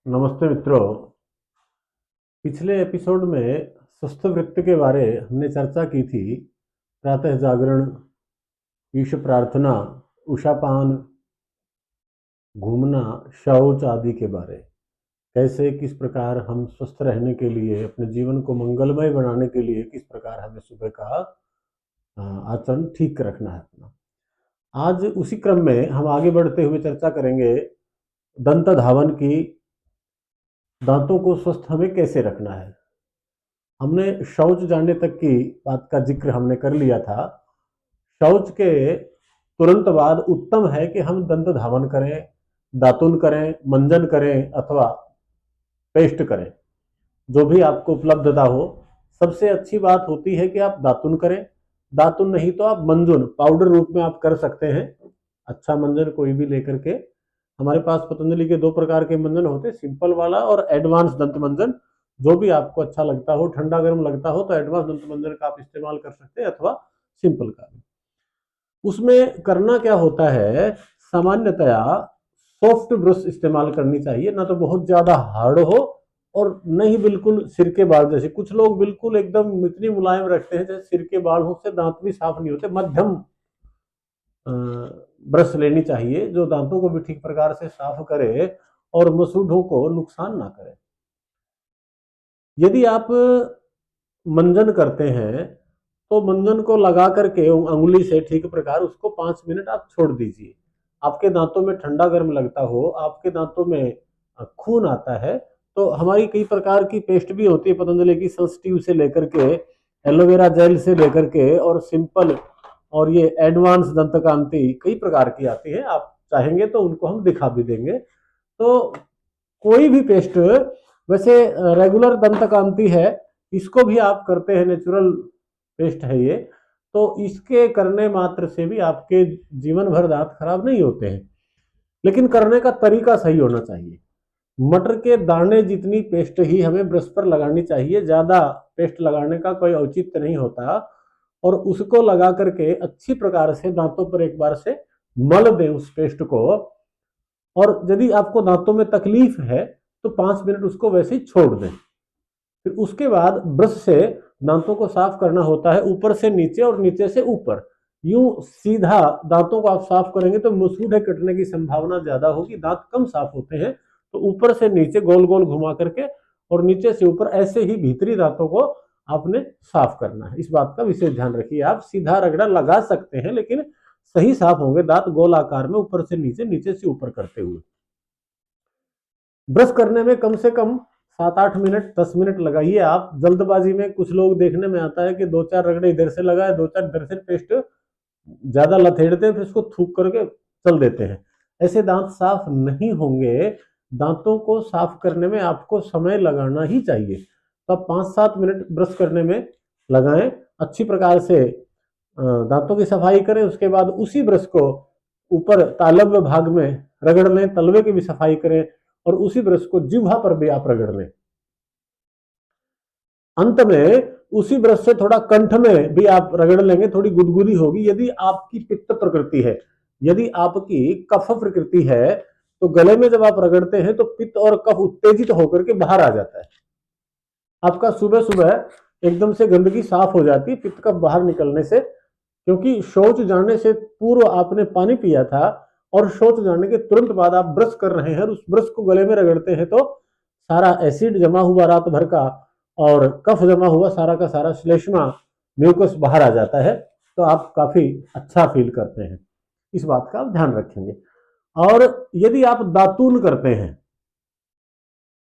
नमस्ते मित्रों। पिछले एपिसोड में स्वस्थ वृत्ति के बारे हमने चर्चा की थी। प्रातः जागरण, ईश प्रार्थना, उषापान, घूमना, शौच आदि के बारे। कैसे किस प्रकार हम स्वस्थ रहने के लिए, अपने जीवन को मंगलमय बनाने के लिए किस प्रकार हमें सुबह का आचरण ठीक रखना है अपना। आज उसी क्रम में हम आगे बढ़ते हुए चर्चा करेंगे दंत धावन की। दांतों को स्वस्थ हमें कैसे रखना है। हमने शौच जाने तक की बात का जिक्र हमने कर लिया था। शौच के तुरंत बाद उत्तम है कि हम दंत धावन करें, दातुन करें, मंजन करें अथवा पेस्ट करें, जो भी आपको उपलब्धता हो। सबसे अच्छी बात होती है कि आप दातुन करें। दातुन नहीं तो आप मंजन पाउडर रूप में आप कर सकते हैं। अच्छा मंजन कोई भी लेकर के, हमारे पास पतंजलि के 2 प्रकार के मंजन होते हैं, सिंपल वाला और एडवांस दंत मंजन। जो भी आपको अच्छा लगता हो, ठंडा गर्म लगता हो तो एडवांस दंत मंजन का आप इस्तेमाल कर सकते हैं अथवा सिंपल का। उसमें करना क्या होता है, सामान्यतया सॉफ्ट ब्रश इस्तेमाल करनी चाहिए, ना तो बहुत ज्यादा हार्ड हो और न ही बिल्कुल सिर के बाल जैसे। कुछ लोग बिल्कुल एकदम इतनी मुलायम रखते हैं जैसे सिर के बाल हो, उससे दांत भी साफ नहीं होते। मध्यम ब्रश लेनी चाहिए जो दांतों को भी ठीक प्रकार से साफ करे और मसूढ़ों को नुकसान ना करे। यदि आप मंजन करते हैं तो मंजन को लगा करके अंगुली से ठीक प्रकार उसको 5 मिनट आप छोड़ दीजिए। आपके दांतों में ठंडा गर्म लगता हो, आपके दांतों में खून आता है, तो हमारी कई प्रकार की पेस्ट भी होती है पतंजलि की, सेंसिटिव से लेकर के एलोवेरा जेल से लेकर के और सिंपल और ये एडवांस दंतकांति कई प्रकार की आती है। आप चाहेंगे तो उनको हम दिखा भी देंगे। तो कोई भी पेस्ट, वैसे रेगुलर दंतकांति है, इसको भी आप करते हैं, नेचुरल पेस्ट है ये, तो इसके करने मात्र से भी आपके जीवन भर दांत खराब नहीं होते हैं। लेकिन करने का तरीका सही होना चाहिए। मटर के दाने जितनी पेस्ट ही हमें ब्रश पर लगानी चाहिए, ज्यादा पेस्ट लगाने का कोई औचित्य नहीं होता। और उसको लगा करके अच्छी प्रकार से दांतों पर एक बार से मल दें उस पेस्ट को। और यदि आपको दांतों में तकलीफ है तो 5 मिनट उसको वैसे ही छोड़ दें। फिर उसके बाद ब्रश से दांतों को साफ करना होता है, ऊपर से नीचे और नीचे से ऊपर। यूं सीधा दांतों को आप साफ करेंगे तो मुसूढ़े कटने की संभावना ज्यादा होगी, दांत कम साफ होते हैं। तो ऊपर से नीचे गोल गोल घुमा करके और नीचे से ऊपर ऐसे ही भीतरी दांतों को आपने साफ करना है। इस बात का विशेष ध्यान रखिए। आप सीधा रगड़ा लगा सकते हैं लेकिन सही साफ होंगे दांत, गोल आकार में ऊपर से नीचे, नीचे से ऊपर करते हुए। ब्रश करने में कम से कम 7-8 मिनट, 10 मिनट लगाइए आप। जल्दबाजी में कुछ लोग देखने में आता है कि 2-4 रगड़े इधर से लगाए, 2-4 इधर से, पेस्ट ज्यादा लथेड़ते हैं, फिर इसको थूक करके चल देते हैं। ऐसे दांत साफ नहीं होंगे। दांतों को साफ करने में आपको समय लगाना ही चाहिए। तो आप 5-7 मिनट ब्रश करने में लगाएं, अच्छी प्रकार से दांतों की सफाई करें। उसके बाद उसी ब्रश को ऊपर तालव्य भाग में रगड़ लें, तलवे की भी सफाई करें और उसी ब्रश को जिह्वा पर भी आप रगड़ लें। अंत में उसी ब्रश से थोड़ा कंठ में भी आप रगड़ लेंगे, थोड़ी गुदगुदी होगी। यदि आपकी पित्त प्रकृति है, यदि आपकी कफ प्रकृति है, तो गले में जब आप रगड़ते हैं तो पित्त और कफ उत्तेजित होकर के बाहर आ जाता है। आपका सुबह सुबह एकदम से गंदगी साफ हो जाती है पित्त कफ बाहर निकलने से, क्योंकि शौच जाने से पूर्व आपने पानी पिया था और शौच जाने के तुरंत बाद आप ब्रश कर रहे हैं और उस ब्रश को गले में रगड़ते हैं तो सारा एसिड जमा हुआ रात भर का और कफ जमा हुआ सारा का सारा श्लेष्मा म्यूकस बाहर आ जाता है, तो आप काफी अच्छा फील करते हैं। इस बात का आप ध्यान रखेंगे। और यदि आप दातून करते हैं,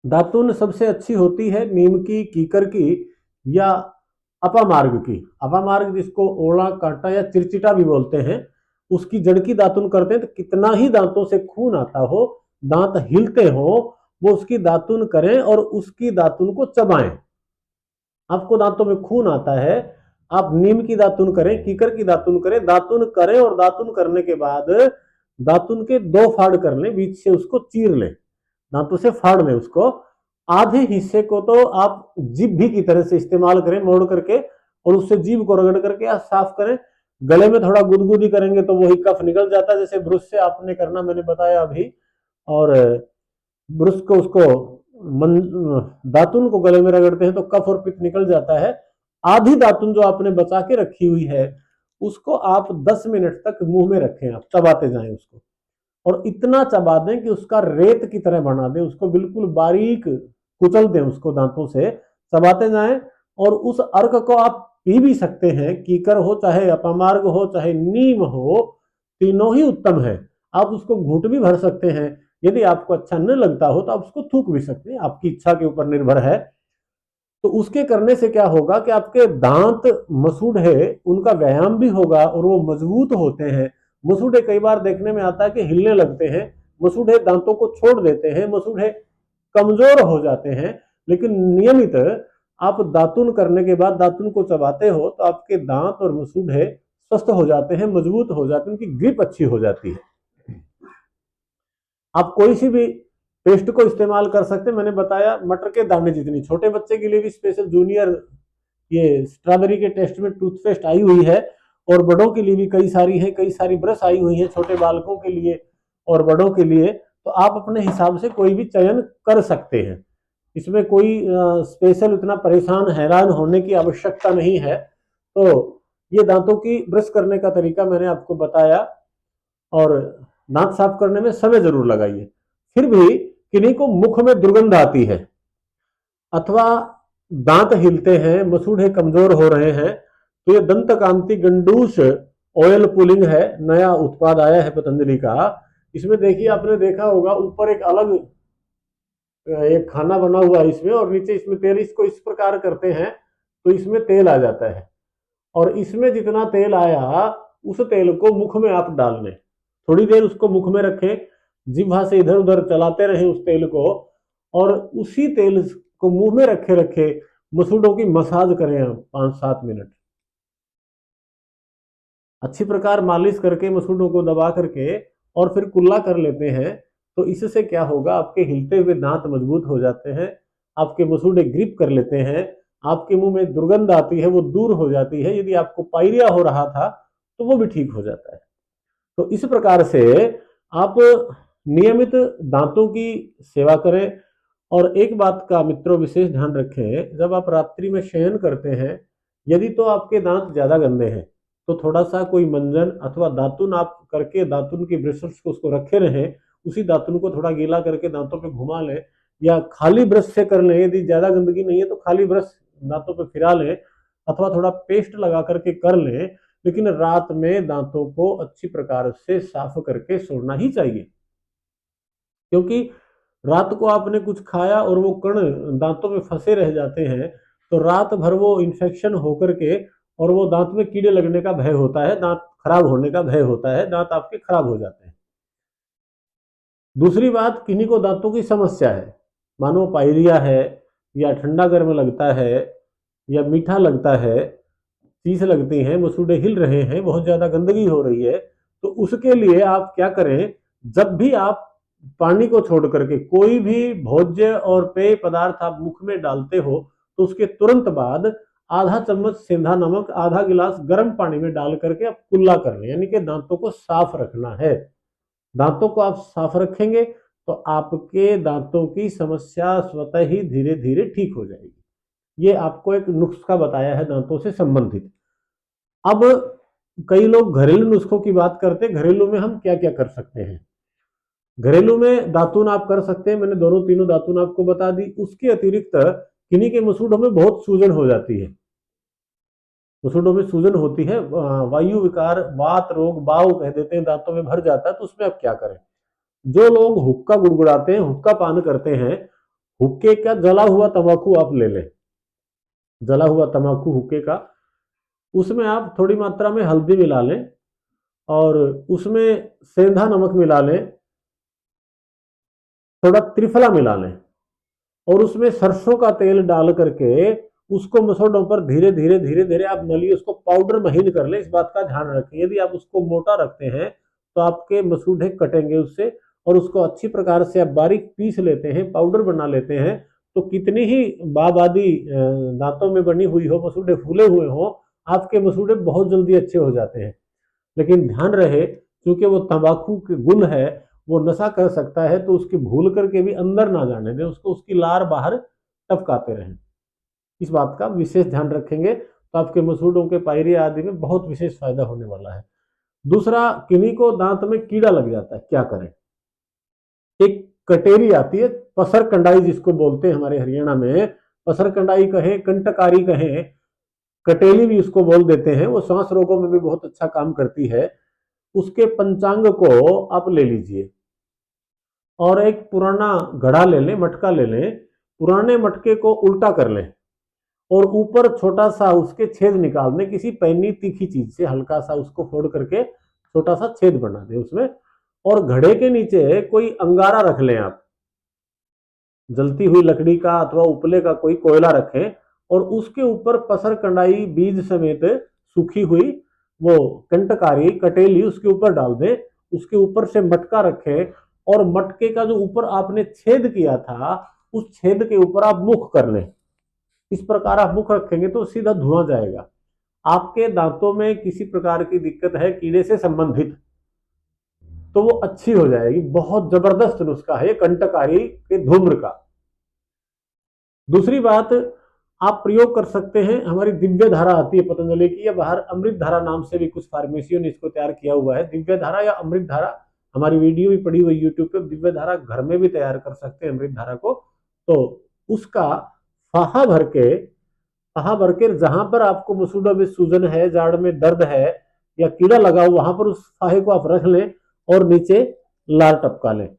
दातून सबसे अच्छी होती है नीम की, कीकर की या अपामार्ग की। अपामार्ग जिसको ओड़ा कांटा या चिरचिटा भी बोलते हैं, उसकी जड़ की दातुन करते हैं तो कितना ही दांतों से खून आता हो, दांत हिलते हो, वो उसकी दातुन करें और उसकी दातुन को चबाएं। आपको दांतों में खून आता है, आप नीम की दातुन करें, कीकर की दातुन करें, दातुन करें और दातुन करने के बाद दातुन के 2 फाड़ कर लें, बीच से उसको चीर लें, दांतों से फाड़ लें उसको। आधे हिस्से को तो आप जीभ भी की तरह से इस्तेमाल करें, मोड़ करके, और उससे जीभ को रगड़ करके आप साफ करें। गले में थोड़ा गुदगुदी करेंगे तो वही कफ निकल जाता है, जैसे ब्रश से आपने करना मैंने बताया अभी। और ब्रश को उसको दातुन को गले में रगड़ते हैं तो कफ और पित्त निकल जाता है। आधी दातुन जो आपने बचा के रखी हुई है उसको आप 10 मिनट तक मुंह में रखें, आप चबाते जाएं उसको, और इतना चबा दें कि उसका रेत की तरह बना दें, उसको बिल्कुल बारीक कुचल दें उसको दांतों से, चबाते जाएं। और उस अर्क को आप पी भी सकते हैं, कीकर हो चाहे अपमार्ग हो चाहे नीम हो, तीनों ही उत्तम है। आप उसको घूंट भी भर सकते हैं, यदि आपको अच्छा न लगता हो तो आप उसको थूक भी सकते हैं, आपकी इच्छा के ऊपर निर्भर है। तो उसके करने से क्या होगा कि आपके दांत मसूड़े उनका व्यायाम भी होगा और वो मजबूत होते हैं। मसूड़े कई बार देखने में आता है कि हिलने लगते हैं, मसूड़े दांतों को छोड़ देते हैं, मसूड़े कमजोर हो जाते हैं। लेकिन नियमित आप दातुन करने के बाद दातुन को चबाते हो तो आपके दांत और मसूड़े स्वस्थ हो जाते हैं, मजबूत हो जाते हैं, उनकी ग्रिप अच्छी हो जाती है। आप कोई सी भी पेस्ट को इस्तेमाल कर सकते हैं, मैंने बताया मटर के दाने जितनी। छोटे बच्चे के लिए भी स्पेशल जूनियर ये स्ट्रॉबेरी के टेस्ट में टूथपेस्ट आई हुई है, और बड़ों के लिए भी कई सारी है, कई सारी ब्रश आई हुई है छोटे बालकों के लिए और बड़ों के लिए। तो आप अपने हिसाब से कोई भी चयन कर सकते हैं, इसमें कोई स्पेशल इतना परेशान हैरान होने की आवश्यकता नहीं है। तो ये दांतों की ब्रश करने का तरीका मैंने आपको बताया, और दांत साफ करने में समय जरूर लगाइए। फिर भी किन्हीं को मुख में दुर्गंध आती है अथवा दांत हिलते हैं, मसूड़े कमजोर हो रहे हैं, तो ये दंत कांति गंडूस ऑयल पुलिंग है, नया उत्पाद आया है पतंजलि का। इसमें देखिए, आपने देखा होगा ऊपर एक अलग एक खाना बना हुआ है इसमें, और नीचे इसमें तेल, इसको इस प्रकार करते हैं तो इसमें तेल आ जाता है, और इसमें जितना तेल आया उस तेल को मुख में आप डाल लें, थोड़ी देर उसको मुख में रखें, जिह्वा से इधर उधर चलाते रहें उस तेल को, और उसी तेल को मुंह में रखे रखे मसूड़ों की मसाज करें आप 5-7 मिनट, अच्छी प्रकार मालिश करके मसूड़ों को दबा करके और फिर कुल्ला कर लेते हैं। तो इससे क्या होगा, आपके हिलते हुए दांत मजबूत हो जाते हैं, आपके मसूड़े ग्रिप कर लेते हैं, आपके मुंह में दुर्गंध आती है वो दूर हो जाती है, यदि आपको पायरिया हो रहा था तो वो भी ठीक हो जाता है। तो इस प्रकार से आप नियमित दांतों की सेवा करें। और एक बात का मित्रों विशेष ध्यान रखें, जब आप रात्रि में शयन करते हैं, यदि तो आपके दांत ज्यादा गंदे हैं तो थोड़ा सा कोई मंजन अथवा दातुन आप करके दातुन की ब्रशेस को उसको रखे रहें, उसी दातुन को थोड़ा गीला करके दांतों पे घुमा लें, या खाली ब्रश से कर लें, यदि ज्यादा गंदगी नहीं है तो खाली ब्रश दांतों पे फिरा लें, अथवा थोड़ा पेस्ट लगा करके कर लें। लेकिन रात में दांतों को अच्छी प्रकार से साफ करके सोना ही चाहिए, क्योंकि रात को आपने कुछ खाया और वो कण दांतों में फंसे रह जाते हैं, तो रात भर वो इन्फेक्शन होकर के, और वो दांत में कीड़े लगने का भय होता है, दांत खराब होने का भय होता है, दांत आपके खराब हो जाते हैं। दूसरी बात, किन्हीं को दांतों की समस्या है, मानो पायरिया है, या ठंडा गर्म लगता है, या मीठा लगता है, चीज लगती हैं, मसूड़े हिल रहे हैं, बहुत ज्यादा गंदगी हो रही है, तो उसके लिए आप क्या करें, जब भी आप पानी को छोड़ करके कोई भी भोज्य और पेय पदार्थ आप मुख में डालते हो, तो उसके तुरंत बाद आधा चम्मच सेंधा नमक आधा गिलास गर्म पानी में डाल करके आप कुल्ला कर लें, यानी कि दांतों को साफ रखना है। दांतों को आप साफ रखेंगे तो आपके दांतों की समस्या स्वतः ही धीरे धीरे ठीक हो जाएगी। ये आपको एक नुस्खा बताया है दांतों से संबंधित। अब कई लोग घरेलू नुस्खों की बात करते हैं, घरेलू में हम क्या क्या कर सकते हैं। घरेलू में दातुन आप कर सकते हैं, मैंने दोनों तीनों दातुन आपको बता दी। उसके अतिरिक्त किन्हीं के मसूड़ों में बहुत सूजन हो जाती है, मसूड़ों में सूजन होती है, वायु विकार, वात रोग, बाव कह देते हैं, दांतों में भर जाता है, तो उसमें आप क्या करें। जो लोग हुक्का गुड़गुड़ाते हैं, हुक्का पान करते हैं, हुक्के का जला हुआ तंबाकू आप ले लें, जला हुआ तंबाकू हुक्के का, उसमें आप थोड़ी मात्रा में हल्दी मिला लें, और उसमें सेंधा नमक मिला लें, थोड़ा त्रिफला मिला लें, और उसमें सरसों का तेल डाल करके उसको मसोड़ों पर धीरे धीरे धीरे धीरे आप मलिए, उसको पाउडर महीन कर लें। इस बात का ध्यान रखें, यदि आप उसको मोटा रखते हैं तो आपके मसूड़े कटेंगे उससे, और उसको अच्छी प्रकार से आप बारीक पीस लेते हैं, पाउडर बना लेते हैं, तो कितनी ही बाबादी दांतों में बनी हुई हो, मसूड़े फूले हुए हो, आपके मसूड़े बहुत जल्दी अच्छे हो जाते हैं। लेकिन ध्यान रहे, क्योंकि वो तंबाकू के गुण है, वो नशा कर सकता है, तो उसकी भूल करके भी अंदर ना जाने दें उसको, उसकी लार बाहर टपकाते रहें। इस बात का विशेष ध्यान रखेंगे तो आपके मसूड़ों के पायरिया आदि में बहुत विशेष फायदा होने वाला है। दूसरा, किन्हीं को दांत में कीड़ा लग जाता है, क्या करें? एक कटेरी आती है, पसर कंडाई जिसको बोलते हैं हमारे हरियाणा में, पसर कंडाई कहें, कंटकारी कहें, कटेली भी उसको बोल देते हैं, वो सांस रोगों में भी बहुत अच्छा काम करती है। उसके पंचांग को आप ले लीजिए और एक पुराना घड़ा ले लें, मटका ले लें, पुराने मटके को उल्टा कर लें और ऊपर छोटा सा उसके छेद निकाल दें, किसी पैनी तीखी चीज से हल्का सा उसको फोड़ करके छोटा सा छेद बना दें उसमें, और घड़े के नीचे कोई अंगारा रख लें आप, जलती हुई लकड़ी का अथवा उपले का कोई कोयला रखें और उसके ऊपर पसर कंडाई बीज समेत सूखी हुई वो कंटकारी कटेली उसके ऊपर डाल दें, उसके ऊपर से मटका रखें और मटके का जो ऊपर आपने छेद किया था उस छेद के ऊपर आप मुख कर लें। इस प्रकार आप मुख रखेंगे तो सीधा धुआं जाएगा। आपके दांतों में किसी प्रकार की दिक्कत है कीड़े से संबंधित, तो वो अच्छी हो जाएगी। बहुत जबरदस्त नुस्खा है कंटकारी के धूम्र का। दूसरी बात, आप प्रयोग कर सकते हैं, हमारी दिव्य धारा आती है पतंजलि की, या बाहर अमृत धारा नाम से भी कुछ फार्मेसियों ने इसको तैयार किया हुआ है, दिव्य धारा या अमृत धारा। हमारी वीडियो भी पड़ी हुई यूट्यूब पे, दिव्य धारा घर में भी तैयार कर सकते हैं अमृत धारा को। तो उसका फाहा भर के, फाहा भर के जहां पर आपको मसूड़ों में सूजन है, जाड़ में दर्द है या कीड़ा लगा हो, वहां पर उस फाहे को आप रख लें और नीचे लार टपका लें।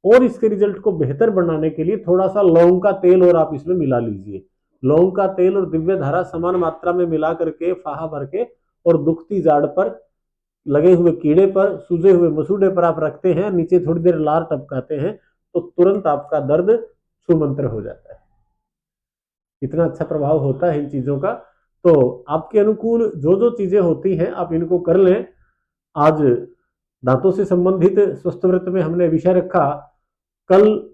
और इसके रिजल्ट को बेहतर बनाने के लिए थोड़ा सा लौंग का तेल और आप इसमें मिला लीजिए। लौंग का तेल और दिव्य धारा समान मात्रा में मिला करके फाहा भर के और दुखती जाड़ पर, लगे हुए कीड़े पर, सूजे हुए मसूड़े पर आप रखते हैं, नीचे थोड़ी देर लार टपकाते हैं, तो तुरंत आपका दर्द छूमंतर हो जाता है। इतना अच्छा प्रभाव होता है इन चीजों का। तो आपके अनुकूल जो जो चीजें होती हैं आप इनको कर लें। आज दांतों से संबंधित स्वस्थ व्रत में हमने विषय रखा, कल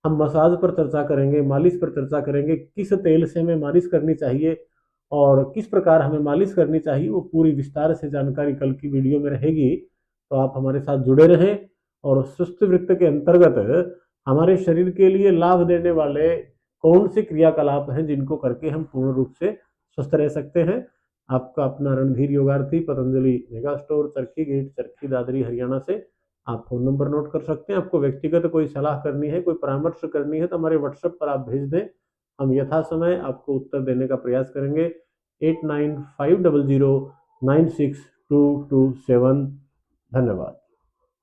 हम मसाज पर चर्चा करेंगे, मालिश पर चर्चा करेंगे, किस तेल से हमें मालिश करनी चाहिए और किस प्रकार हमें मालिश करनी चाहिए, वो पूरी विस्तार से जानकारी कल की वीडियो में रहेगी। तो आप हमारे साथ जुड़े रहें और स्वस्थ वृत्त के अंतर्गत हमारे शरीर के लिए लाभ देने वाले कौन से क्रियाकलाप हैं जिनको करके हम पूर्ण रूप से स्वस्थ रह सकते हैं। आपका अपना रणधीर योगार्थी, पतंजलि मेगा स्टोर, चरखी गेट, चरखी दादरी, हरियाणा से। आप फोन नंबर नोट कर सकते हैं। आपको व्यक्तिगत कोई सलाह करनी है, कोई परामर्श करनी है, तो हमारे व्हाट्सएप पर आप भेज दें, हम यथा समय आपको उत्तर देने का प्रयास करेंगे। 8950096227। धन्यवाद।